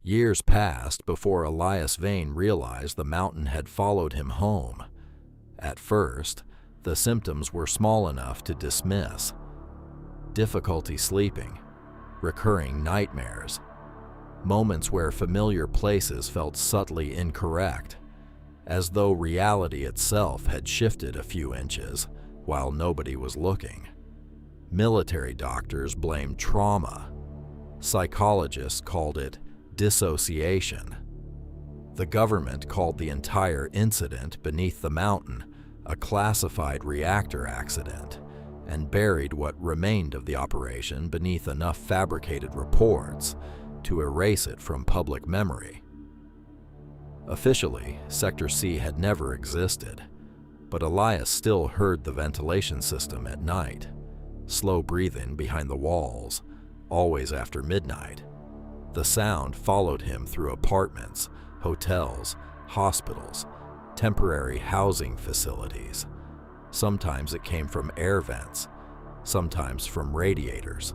Years passed before Elias Vane realized the mountain had followed him home. At first, the symptoms were small enough to dismiss. Difficulty sleeping, recurring nightmares, moments where familiar places felt subtly incorrect, as though reality itself had shifted a few inches while nobody was looking. Military doctors blamed trauma. Psychologists called it dissociation. The government called the entire incident beneath the mountain a classified reactor accident and buried what remained of the operation beneath enough fabricated reports to erase it from public memory. Officially, Sector C had never existed, but Elias still heard the ventilation system at night, slow breathing behind the walls, always after midnight. The sound followed him through apartments, hotels, hospitals, temporary housing facilities. Sometimes it came from air vents, sometimes from radiators,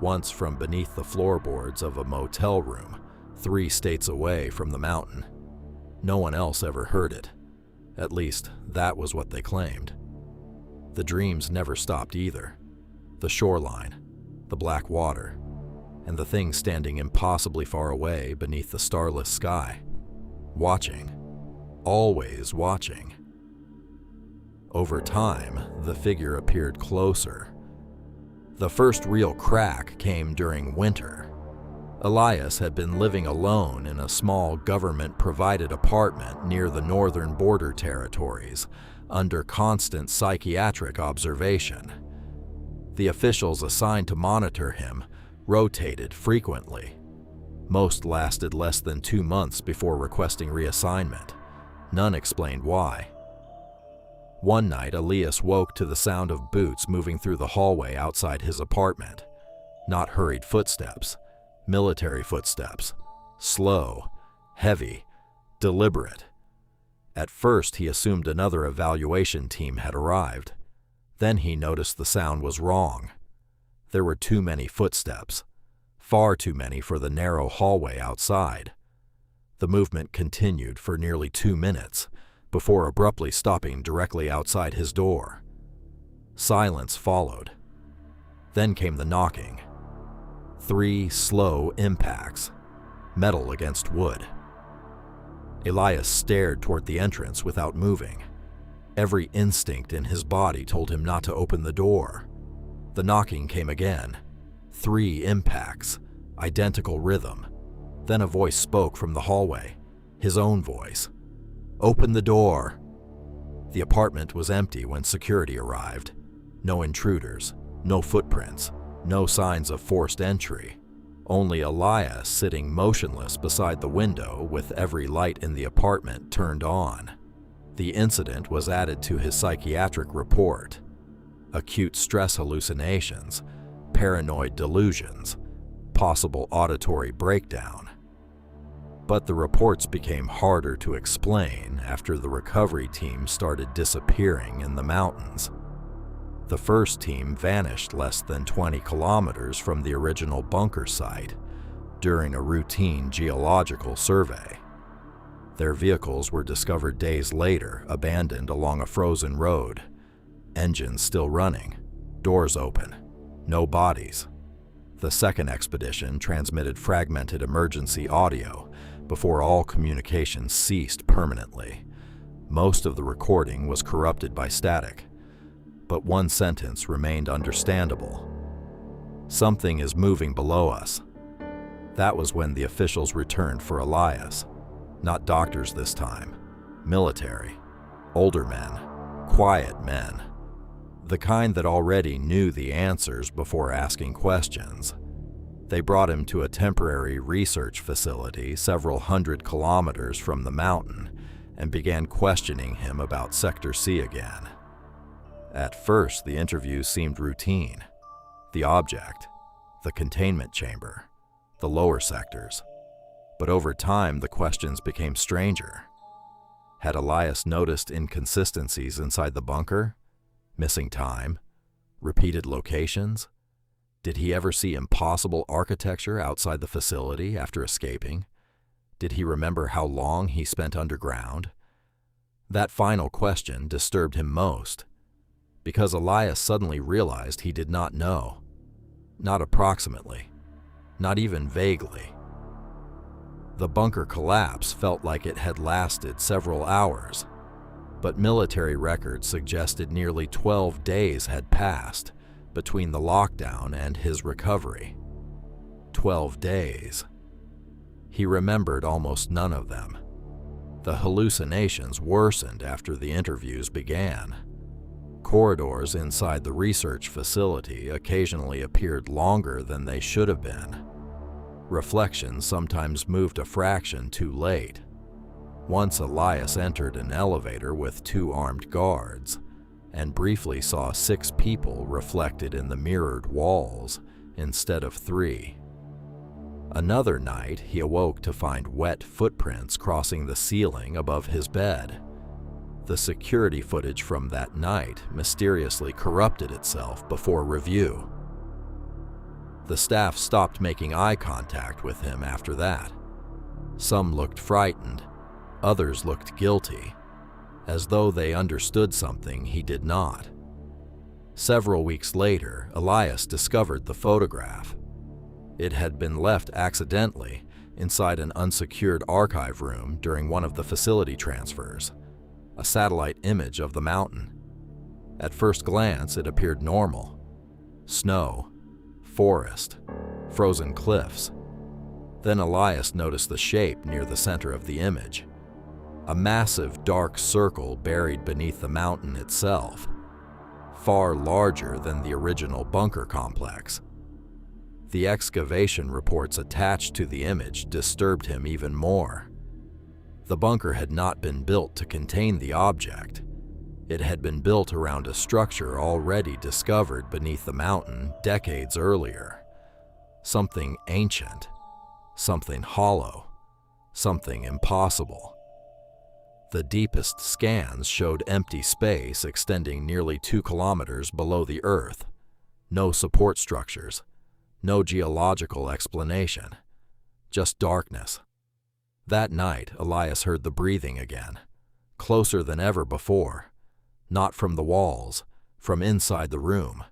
once from beneath the floorboards of a motel room 3 states away from the mountain. No one else ever heard it. At least, that was what they claimed. The dreams never stopped either. The shoreline, the black water, and the thing standing impossibly far away beneath the starless sky. Watching. Always watching. Over time, the figure appeared closer. The first real crack came during winter. Elias had been living alone in a small government-provided apartment near the northern border territories, under constant psychiatric observation. The officials assigned to monitor him rotated frequently. Most lasted less than 2 months before requesting reassignment. None explained why. One night, Elias woke to the sound of boots moving through the hallway outside his apartment. Not hurried footsteps, military footsteps. Slow, heavy, deliberate. At first, he assumed another evaluation team had arrived. Then he noticed the sound was wrong. There were too many footsteps, far too many for the narrow hallway outside. The movement continued for nearly 2 minutes, before abruptly stopping directly outside his door. Silence followed. Then came the knocking. 3 slow impacts, metal against wood. Elias stared toward the entrance without moving. Every instinct in his body told him not to open the door. The knocking came again. 3 impacts, identical rhythm. Then a voice spoke from the hallway, his own voice. "Open the door." The apartment was empty when security arrived. No intruders, no footprints, no signs of forced entry. Only Elias sitting motionless beside the window with every light in the apartment turned on. The incident was added to his psychiatric report. Acute stress hallucinations, paranoid delusions, possible auditory breakdown. But the reports became harder to explain after the recovery team started disappearing in the mountains. The first team vanished less than 20 kilometers from the original bunker site during a routine geological survey. Their vehicles were discovered days later, abandoned along a frozen road. Engines still running, doors open, no bodies. The second expedition transmitted fragmented emergency audio before all communication ceased permanently. Most of the recording was corrupted by static, but one sentence remained understandable. "Something is moving below us." That was when the officials returned for Elias. Not doctors this time, military, older men, quiet men. The kind that already knew the answers before asking questions. They brought him to a temporary research facility several hundred kilometers from the mountain and began questioning him about Sector C again. At first, the interview seemed routine. The object, the containment chamber, the lower sectors. But over time, the questions became stranger. Had Elias noticed inconsistencies inside the bunker? Missing time? Repeated locations? Did he ever see impossible architecture outside the facility after escaping? Did he remember how long he spent underground? That final question disturbed him most, because Elias suddenly realized he did not know. Not approximately, not even vaguely. The bunker collapse felt like it had lasted several hours, but military records suggested nearly 12 days had passed between the lockdown and his recovery. 12 days. He remembered almost none of them. The hallucinations worsened after the interviews began. Corridors inside the research facility occasionally appeared longer than they should have been. Reflections sometimes moved a fraction too late. Once Elias entered an elevator with 2 armed guards and briefly saw 6 people reflected in the mirrored walls instead of 3. Another night, he awoke to find wet footprints crossing the ceiling above his bed. The security footage from that night mysteriously corrupted itself before review. The staff stopped making eye contact with him after that. Some looked frightened, others looked guilty, as though they understood something he did not. Several weeks later, Elias discovered the photograph. It had been left accidentally inside an unsecured archive room during one of the facility transfers, a satellite image of the mountain. At first glance, it appeared normal. Snow, forest, frozen cliffs. Then Elias noticed the shape near the center of the image. A massive dark circle buried beneath the mountain itself, far larger than the original bunker complex. The excavation reports attached to the image disturbed him even more. The bunker had not been built to contain the object. It had been built around a structure already discovered beneath the mountain decades earlier. Something ancient, something hollow, something impossible. The deepest scans showed empty space extending nearly 2 kilometers below the earth. No support structures, no geological explanation, just darkness. That night, Elias heard the breathing again, closer than ever before. Not from the walls, from inside the room.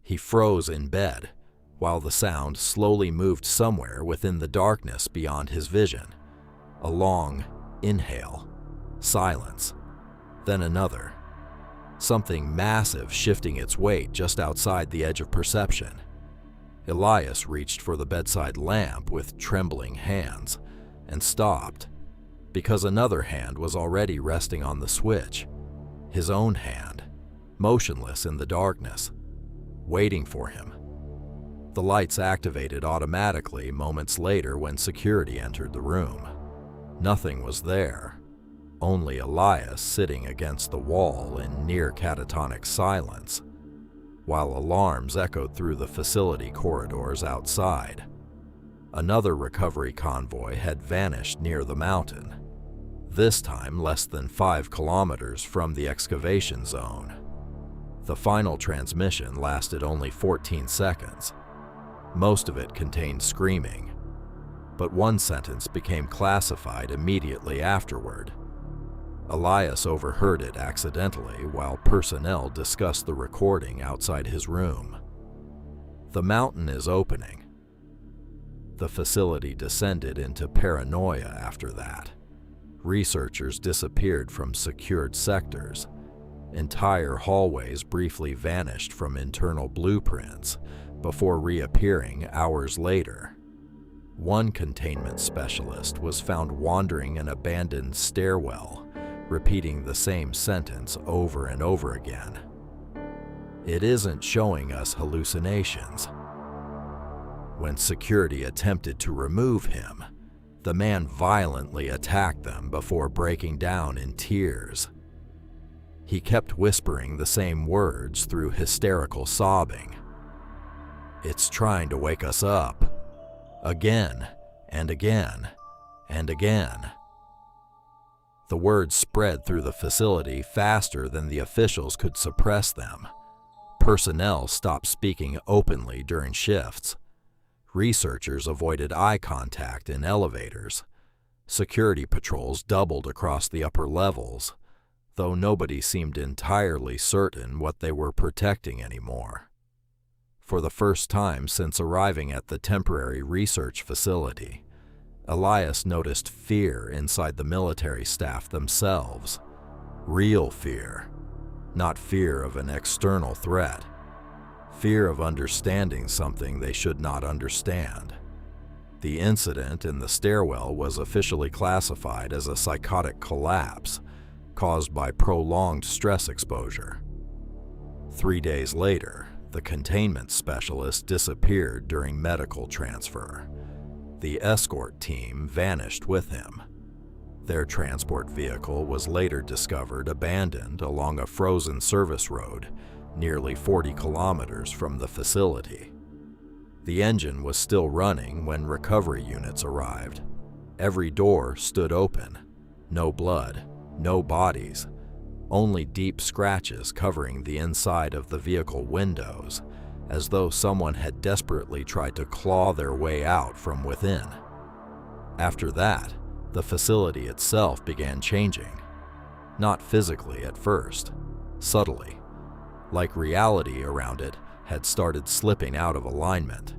He froze in bed, while the sound slowly moved somewhere within the darkness beyond his vision. A long inhale, silence, then another. Something massive shifting its weight just outside the edge of perception. Elias reached for the bedside lamp with trembling hands and stopped, because another hand was already resting on the switch. His own hand, motionless in the darkness, waiting for him. The lights activated automatically moments later when security entered the room. Nothing was there, only Elias sitting against the wall in near catatonic silence, while alarms echoed through the facility corridors outside. Another recovery convoy had vanished near the mountain, this time less than 5 kilometers from the excavation zone. The final transmission lasted only 14 seconds. Most of it contained screaming, but one sentence became classified immediately afterward. Elias overheard it accidentally while personnel discussed the recording outside his room. The mountain is opening. The facility descended into paranoia after that. Researchers disappeared from secured sectors. Entire hallways briefly vanished from internal blueprints before reappearing hours later. One containment specialist was found wandering an abandoned stairwell, repeating the same sentence over and over again. It isn't showing us hallucinations. When security attempted to remove him, the man violently attacked them before breaking down in tears. He kept whispering the same words through hysterical sobbing. "It's trying to wake us up. Again and again and again." The words spread through the facility faster than the officials could suppress them. Personnel stopped speaking openly during shifts. Researchers avoided eye contact in elevators. Security patrols doubled across the upper levels, though nobody seemed entirely certain what they were protecting anymore. For the first time since arriving at the temporary research facility, Elias noticed fear inside the military staff themselves. Real fear, not fear of an external threat. Fear of understanding something they should not understand. The incident in the stairwell was officially classified as a psychotic collapse caused by prolonged stress exposure. 3 days later, the containment specialist disappeared during medical transfer. The escort team vanished with him. Their transport vehicle was later discovered abandoned along a frozen service road nearly 40 kilometers from the facility. The engine was still running when recovery units arrived. Every door stood open. No blood, no bodies, only deep scratches covering the inside of the vehicle windows, as though someone had desperately tried to claw their way out from within. After that, the facility itself began changing. Not physically at first, subtly, like reality around it had started slipping out of alignment.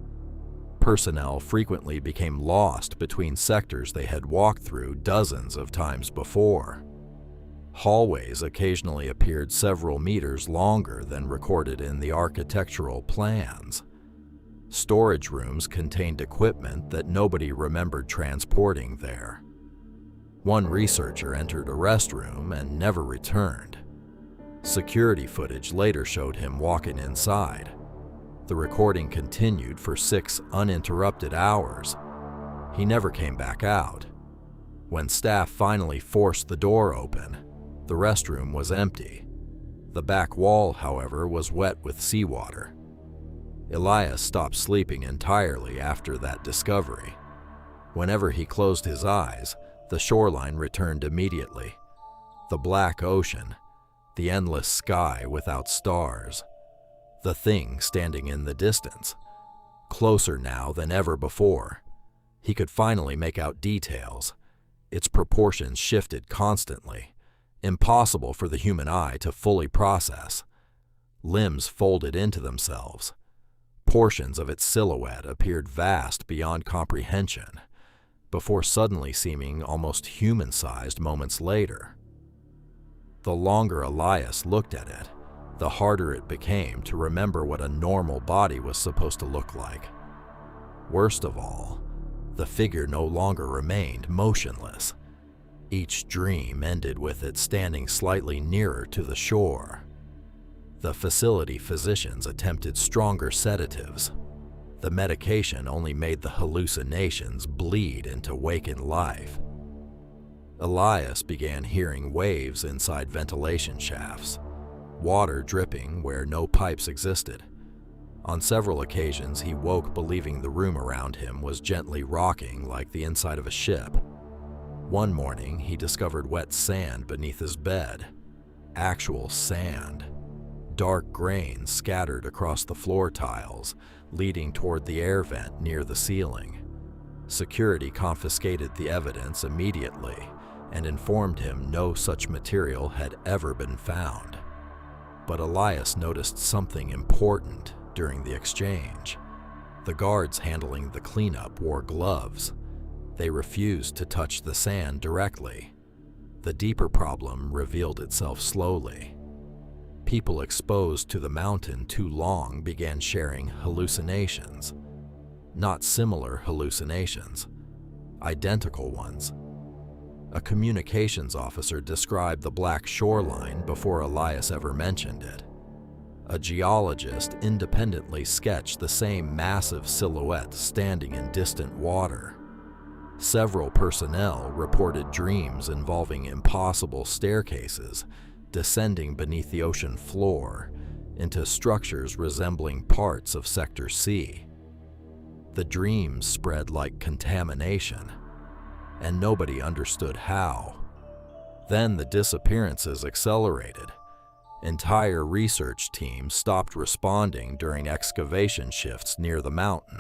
Personnel frequently became lost between sectors they had walked through dozens of times before. Hallways occasionally appeared several meters longer than recorded in the architectural plans. Storage rooms contained equipment that nobody remembered transporting there. One researcher entered a restroom and never returned. Security footage later showed him walking inside. The recording continued for 6 uninterrupted hours. He never came back out. When staff finally forced the door open, the restroom was empty. The back wall, however, was wet with seawater. Elias stopped sleeping entirely after that discovery. Whenever he closed his eyes, the shoreline returned immediately. The black ocean, the endless sky without stars, the thing standing in the distance, closer now than ever before. He could finally make out details. Its proportions shifted constantly, impossible for the human eye to fully process. Limbs folded into themselves. Portions of its silhouette appeared vast beyond comprehension, before suddenly seeming almost human-sized moments later. The longer Elias looked at it, the harder it became to remember what a normal body was supposed to look like. Worst of all, the figure no longer remained motionless. Each dream ended with it standing slightly nearer to the shore. The facility physicians attempted stronger sedatives. The medication only made the hallucinations bleed into waking life. Elias began hearing waves inside ventilation shafts, water dripping where no pipes existed. On several occasions, he woke believing the room around him was gently rocking like the inside of a ship. One morning, he discovered wet sand beneath his bed. Actual sand. Dark grains scattered across the floor tiles, leading toward the air vent near the ceiling. Security confiscated the evidence immediately and informed him no such material had ever been found. But Elias noticed something important during the exchange. The guards handling the cleanup wore gloves. They refused to touch the sand directly. The deeper problem revealed itself slowly. People exposed to the mountain too long began sharing hallucinations. Not similar hallucinations, identical ones. A communications officer described the black shoreline before Elias ever mentioned it. A geologist independently sketched the same massive silhouette standing in distant water. Several personnel reported dreams involving impossible staircases descending beneath the ocean floor into structures resembling parts of Sector C. The dreams spread like contamination, and nobody understood how. Then the disappearances accelerated. Entire research teams stopped responding during excavation shifts near the mountain.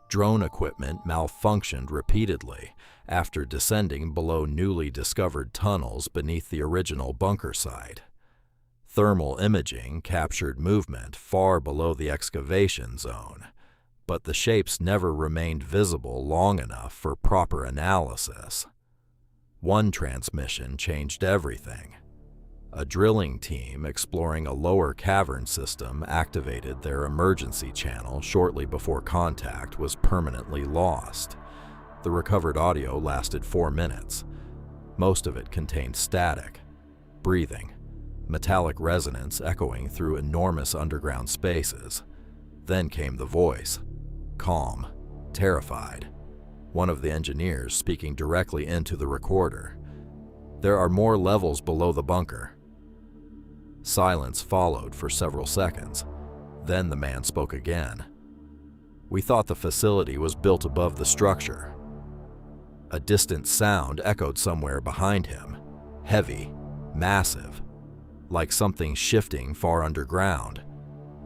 Drone equipment malfunctioned repeatedly, after descending below newly discovered tunnels beneath the original bunker site. Thermal imaging captured movement far below the excavation zone, but the shapes never remained visible long enough for proper analysis. One transmission changed everything. A drilling team exploring a lower cavern system activated their emergency channel shortly before contact was permanently lost. The recovered audio lasted 4 minutes. Most of it contained static, breathing, metallic resonance echoing through enormous underground spaces. Then came the voice, calm, terrified. One of the engineers speaking directly into the recorder. "There are more levels below the bunker." Silence followed for several seconds. Then the man spoke again. "We thought the facility was built above the structure." A distant sound echoed somewhere behind him, heavy, massive, like something shifting far underground.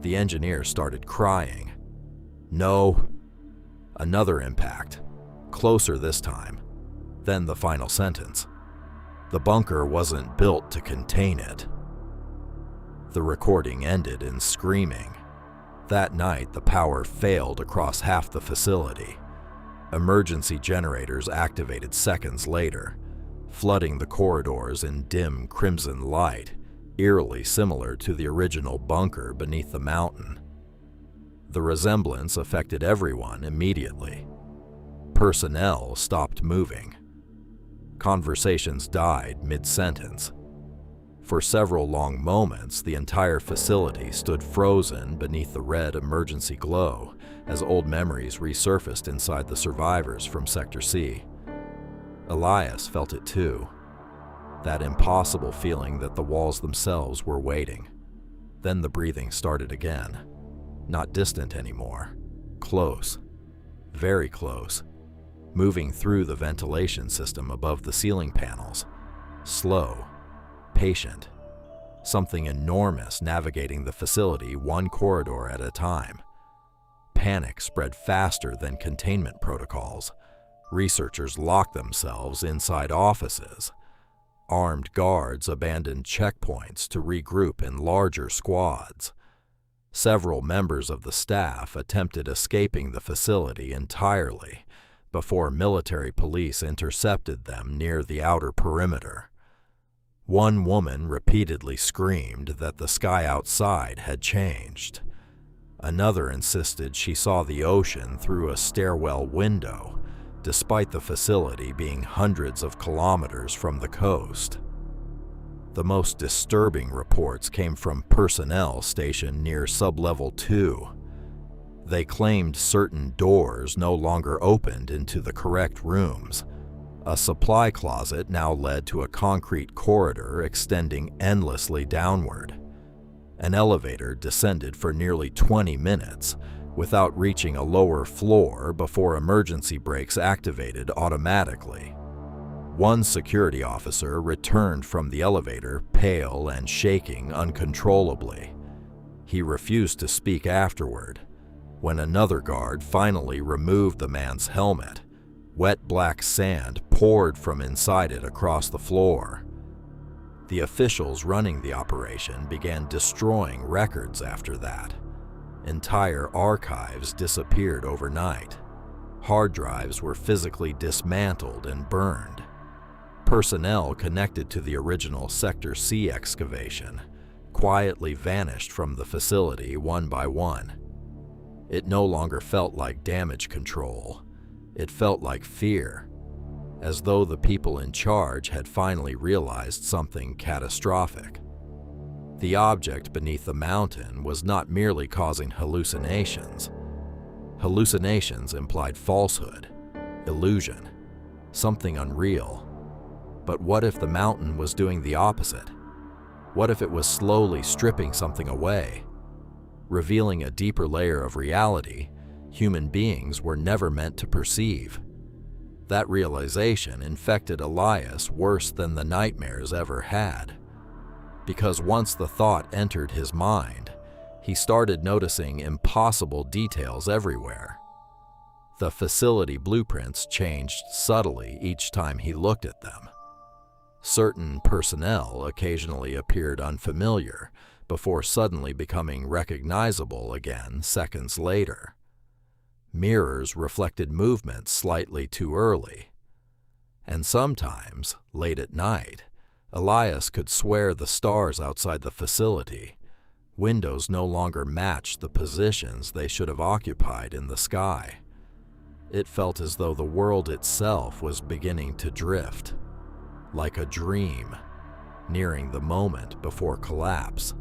The engineer started crying. "No." Another impact, closer this time. Then the final sentence. "The bunker wasn't built to contain it." The recording ended in screaming. That night, the power failed across half the facility. Emergency generators activated seconds later, flooding the corridors in dim crimson light, eerily similar to the original bunker beneath the mountain. The resemblance affected everyone immediately. Personnel stopped moving. Conversations died mid-sentence. For several long moments, the entire facility stood frozen beneath the red emergency glow as old memories resurfaced inside the survivors from Sector C. Elias felt it too. That impossible feeling that the walls themselves were waiting. Then the breathing started again. Not distant anymore. Close. Very close. Moving through the ventilation system above the ceiling panels. Slow. Patient. Something enormous navigating the facility one corridor at a time. Panic spread faster than containment protocols. Researchers locked themselves inside offices. Armed guards abandoned checkpoints to regroup in larger squads. Several members of the staff attempted escaping the facility entirely before military police intercepted them near the outer perimeter. One woman repeatedly screamed that the sky outside had changed. Another insisted she saw the ocean through a stairwell window, despite the facility being hundreds of kilometers from the coast. The most disturbing reports came from personnel stationed near Sublevel 2. They claimed certain doors no longer opened into the correct rooms. A supply closet now led to a concrete corridor extending endlessly downward. An elevator descended for nearly 20 minutes without reaching a lower floor before emergency brakes activated automatically. One security officer returned from the elevator pale and shaking uncontrollably. He refused to speak afterward. When another guard finally removed the man's helmet, wet black sand poured from inside it across the floor. The officials running the operation began destroying records after that. Entire archives disappeared overnight. Hard drives were physically dismantled and burned. Personnel connected to the original Sector C excavation quietly vanished from the facility one by one. It no longer felt like damage control. It felt like fear, as though the people in charge had finally realized something catastrophic. The object beneath the mountain was not merely causing hallucinations. Hallucinations implied falsehood, illusion, something unreal. But what if the mountain was doing the opposite? What if it was slowly stripping something away, revealing a deeper layer of reality human beings were never meant to perceive? That realization infected Elias worse than the nightmares ever had. Because once the thought entered his mind, he started noticing impossible details everywhere. The facility blueprints changed subtly each time he looked at them. Certain personnel occasionally appeared unfamiliar before suddenly becoming recognizable again seconds later. Mirrors reflected movements slightly too early. And sometimes, late at night, Elias could swear the stars outside the facility. Windows no longer matched the positions they should have occupied in the sky. It felt as though the world itself was beginning to drift, like a dream, nearing the moment before collapse.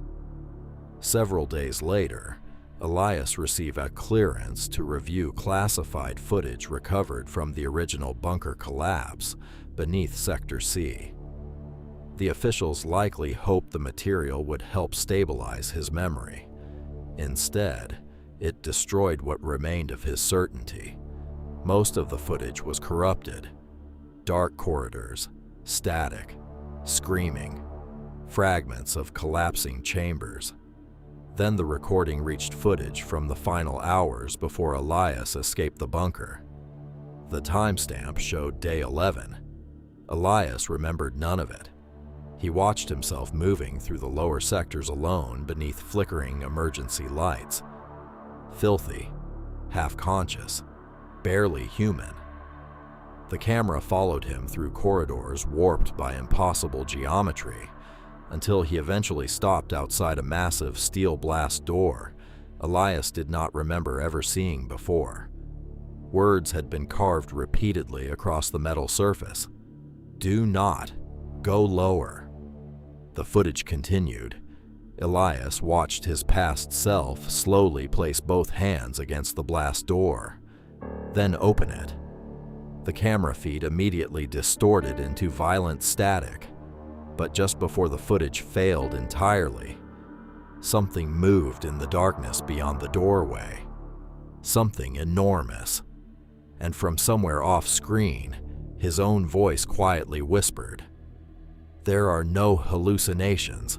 Several days later, Elias received a clearance to review classified footage recovered from the original bunker collapse beneath Sector C. The officials likely hoped the material would help stabilize his memory. Instead, it destroyed what remained of his certainty. Most of the footage was corrupted. Dark corridors, static, screaming, fragments of collapsing chambers. Then the recording reached footage from the final hours before Elias escaped the bunker. The timestamp showed day 11. Elias remembered none of it. He watched himself moving through the lower sectors alone beneath flickering emergency lights. Filthy, half-conscious, barely human. The camera followed him through corridors warped by impossible geometry until he eventually stopped outside a massive steel blast door Elias did not remember ever seeing before. Words had been carved repeatedly across the metal surface. "Do not go lower." The footage continued. Elias watched his past self slowly place both hands against the blast door, then open it. The camera feed immediately distorted into violent static, but just before the footage failed entirely, something moved in the darkness beyond the doorway. Something enormous. And from somewhere off-screen, his own voice quietly whispered, "There are no hallucinations